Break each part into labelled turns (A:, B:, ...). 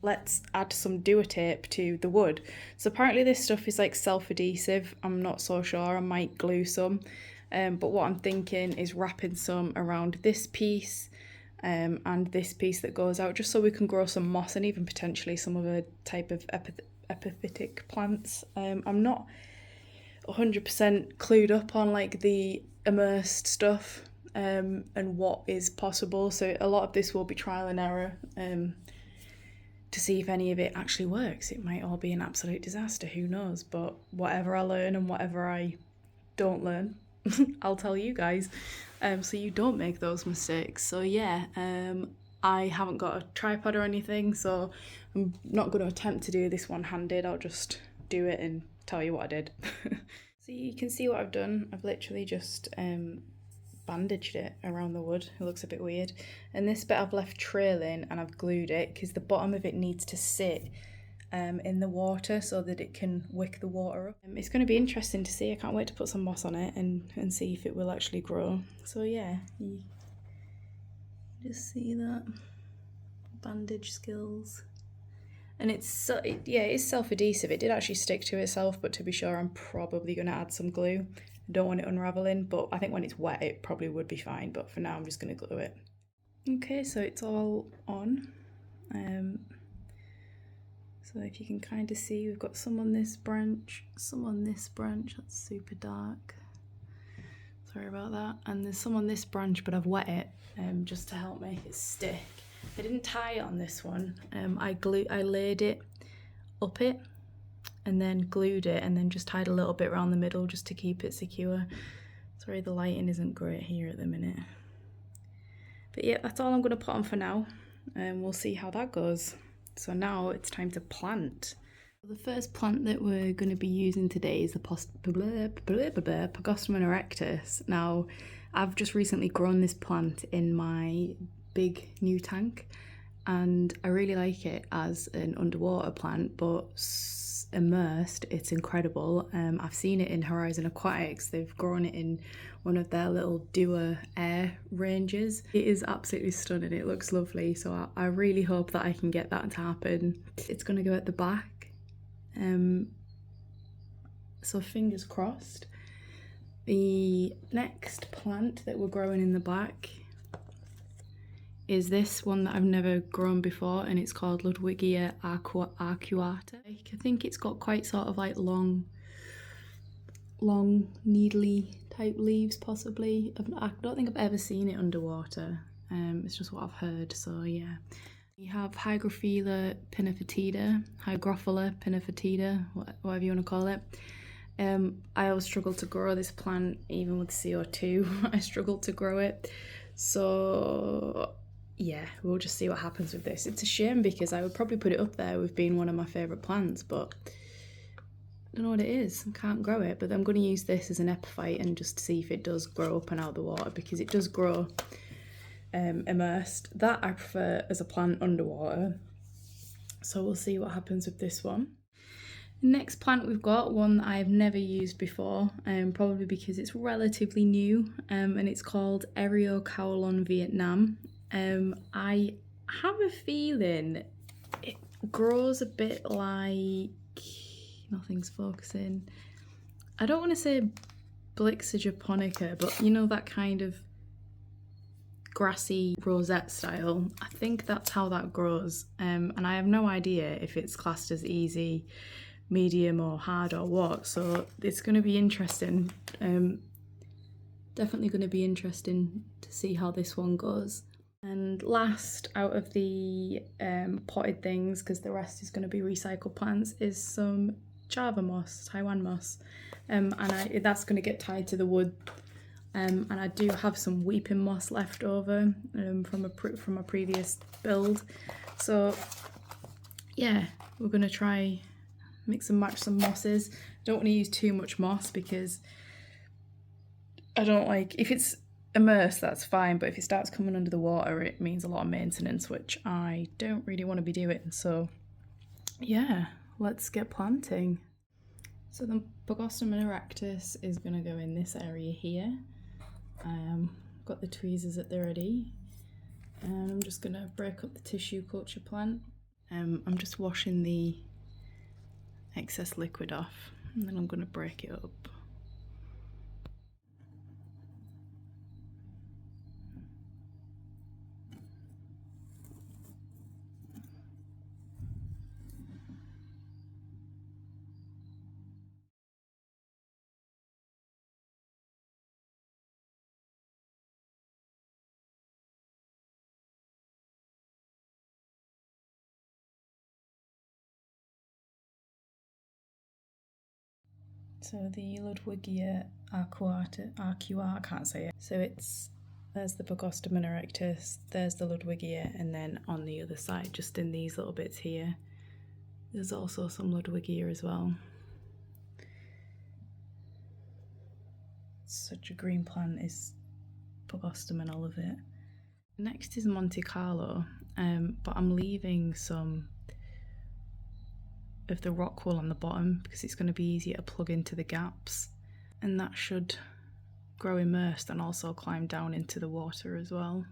A: let's add some duo tape to the wood. So apparently this stuff is like self-adhesive. I'm not so sure, I might glue some. But what I'm thinking is wrapping some around this piece and this piece that goes out, just so we can grow some moss and even potentially some other type of epiphytic plants. I'm not 100% clued up on like the immersed stuff and what is possible, so a lot of this will be trial and error to see if any of it actually works. It might all be an absolute disaster, who knows, but whatever I learn and whatever I don't learn I'll tell you guys, so you don't make those mistakes. So yeah, I haven't got a tripod or anything, so I'm not going to attempt to do this one-handed. I'll just do it and tell you what I did. So you can see what I've done. I've literally just bandaged it around the wood. It looks a bit weird, and this bit I've left trailing and I've glued it because the bottom of it needs to sit in the water so that it can wick the water up. It's going to be interesting to see. I can't wait to put some moss on it and see if it will actually grow. So yeah, you just see that bandage skills. And it's yeah, it's self-adhesive. It did actually stick to itself, but to be sure, I'm probably going to add some glue. I don't want it unraveling, but I think when it's wet it probably would be fine, but for now I'm just going to glue it. Okay, so it's all on. So if you can kind of see, we've got some on this branch, some on this branch. That's super dark. Sorry about that. And there's some on this branch, but I've wet it just to help make it stick. I didn't tie it on this one. I laid it up it and then glued it and then just tied a little bit around the middle just to keep it secure. Sorry, the lighting isn't great here at the minute. But yeah, that's all I'm going to put on for now, and we'll see how that goes. So now it's time to plant. The first plant that we're going to be using today is the Pogostum erectus. Now, I've just recently grown this plant in my big new tank, and I really like it as an underwater plant, but immersed, it's incredible. I've seen it in Horizon Aquatics. They've grown it in one of their little Dua air ranges. It is absolutely stunning. It looks lovely, so I really hope that I can get that to happen. It's going to go at the back, so fingers crossed. The next plant that we're growing in the back is this one that I've never grown before, and it's called Ludwigia arcuata. I think it's got quite sort of like long needly type leaves, possibly. I don't think I've ever seen it underwater. It's just what I've heard, so yeah. We have Hygrophila pinnafatida, whatever you want to call it. I always struggle to grow this plant, even with CO2. I struggle to grow it, so yeah, we'll just see what happens with this. It's a shame because I would probably put it up there with being one of my favourite plants, but I don't know what it is. I can't grow it, but I'm going to use this as an epiphyte and just see if it does grow up and out of the water, because it does grow immersed. That I prefer as a plant underwater, so we'll see what happens with this one. The next plant we've got, one that I've never used before, probably because it's relatively new, and it's called Eriocaulon Vietnam. I have a feeling it grows a bit like, nothing's focusing, I don't want to say Blixa japonica, but you know, that kind of grassy rosette style. I think that's how that grows, and I have no idea if it's classed as easy, medium or hard or what, so it's going to be interesting. Definitely going to be interesting to see how this one goes. And last out of the potted things, because the rest is going to be recycled plants, is some Java moss, Taiwan moss, and that's going to get tied to the wood. And I do have some weeping moss left over from a previous build, so yeah, we're going to try mix and match some mosses. I don't want to use too much moss because I don't like, if it's immersed that's fine, but if it starts coming under the water it means a lot of maintenance, which I don't really want to be doing. So yeah, let's get planting. So the Pogostum erectus is going to go in this area here. Got the tweezers at the ready, and I'm just going to break up the tissue culture plant. I'm just washing the excess liquid off, and then I'm going to break it up. So the Ludwigia arcuata, I can't say it. So there's the Pogostemon erectus, there's the Ludwigia, and then on the other side, just in these little bits here, there's also some Ludwigia as well. Such a green plant is Pogostemon, I love it. Next is Monte Carlo, but I'm leaving some of the rock wool on the bottom because it's going to be easier to plug into the gaps, and that should grow immersed and also climb down into the water as well.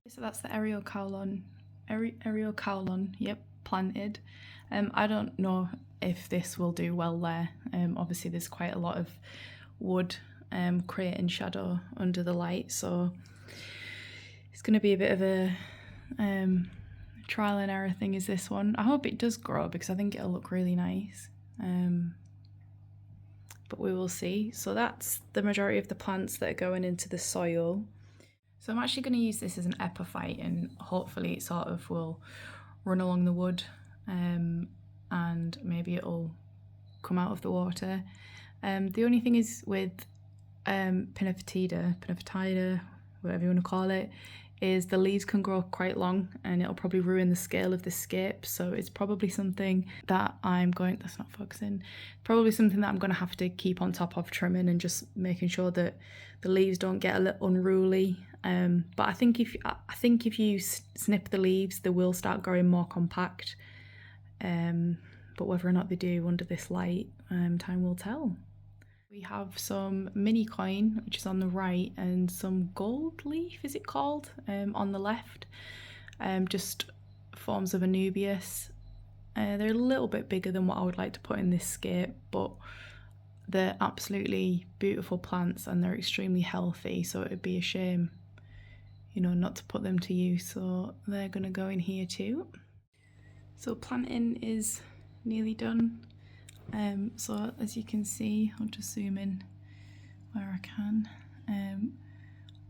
A: So that's the Eriocaulon, yep, planted. I don't know if this will do well there. Obviously there's quite a lot of wood creating shadow under the light, so it's going to be a bit of a trial and error thing is this one. I hope it does grow because I think it'll look really nice, but we will see. So that's the majority of the plants that are going into the soil. So I'm actually going to use this as an epiphyte, and hopefully it sort of will run along the wood, and maybe it'll come out of the water. The only thing is with Pinophytida, whatever you want to call it, is the leaves can grow quite long and it'll probably ruin the scale of the scape. So it's probably something that that's not focusing, probably something that I'm going to have to keep on top of trimming and just making sure that the leaves don't get a little unruly. But I think if you snip the leaves, they will start growing more compact. But whether or not they do under this light, time will tell. We have some mini coin, which is on the right, and some gold leaf, is it called, on the left. Just forms of Anubias. They're a little bit bigger than what I would like to put in this scape, but they're absolutely beautiful plants and they're extremely healthy, so it would be a shame, you know, not to put them to use. So they're going to go in here too. So planting is nearly done. So as you can see, I'll just zoom in where I can.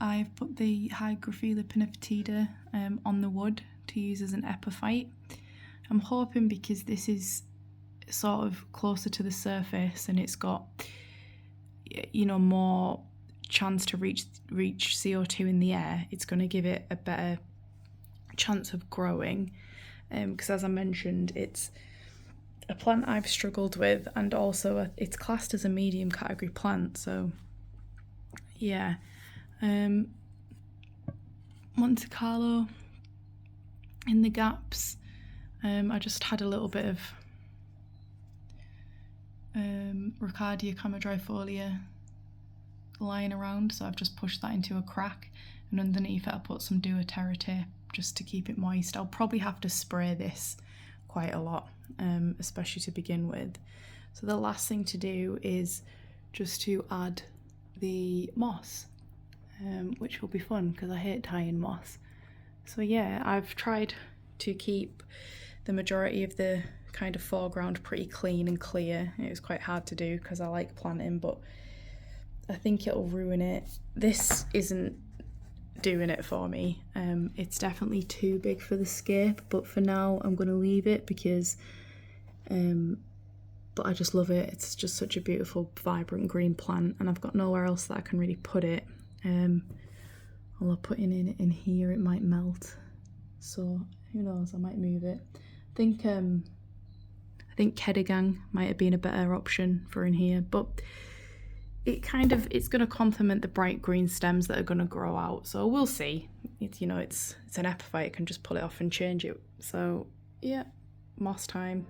A: I've put the Hygrophila pinophytida on the wood to use as an epiphyte. I'm hoping because this is sort of closer to the surface and it's got, you know, more chance to reach CO2 in the air, it's going to give it a better chance of growing, because as I mentioned, it's a plant I've struggled with, and also it's classed as a medium category plant. So yeah, Monte Carlo in the gaps. I just had a little bit of Riccardia chamaedrifolia lying around, so I've just pushed that into a crack, and underneath it I put some Duoterra tape just to keep it moist. I'll probably have to spray this quite a lot, especially to begin with. So the last thing to do is just to add the moss, which will be fun because I hate tying moss. So yeah, I've tried to keep the majority of the kind of foreground pretty clean and clear. It was quite hard to do because I like planting, but I think it'll ruin it. This isn't doing it for me. It's definitely too big for the scape, but for now I'm going to leave it because but I just love it. It's just such a beautiful vibrant green plant, and I've got nowhere else that I can really put it. Although putting it in here it might melt, so who knows, I might move it. I think Kedagang might have been a better option for in here, but it's going to complement the bright green stems that are going to grow out. So we'll see. It's, you know, it's an epiphyte. I can just pull it off and change it. So yeah, moss time.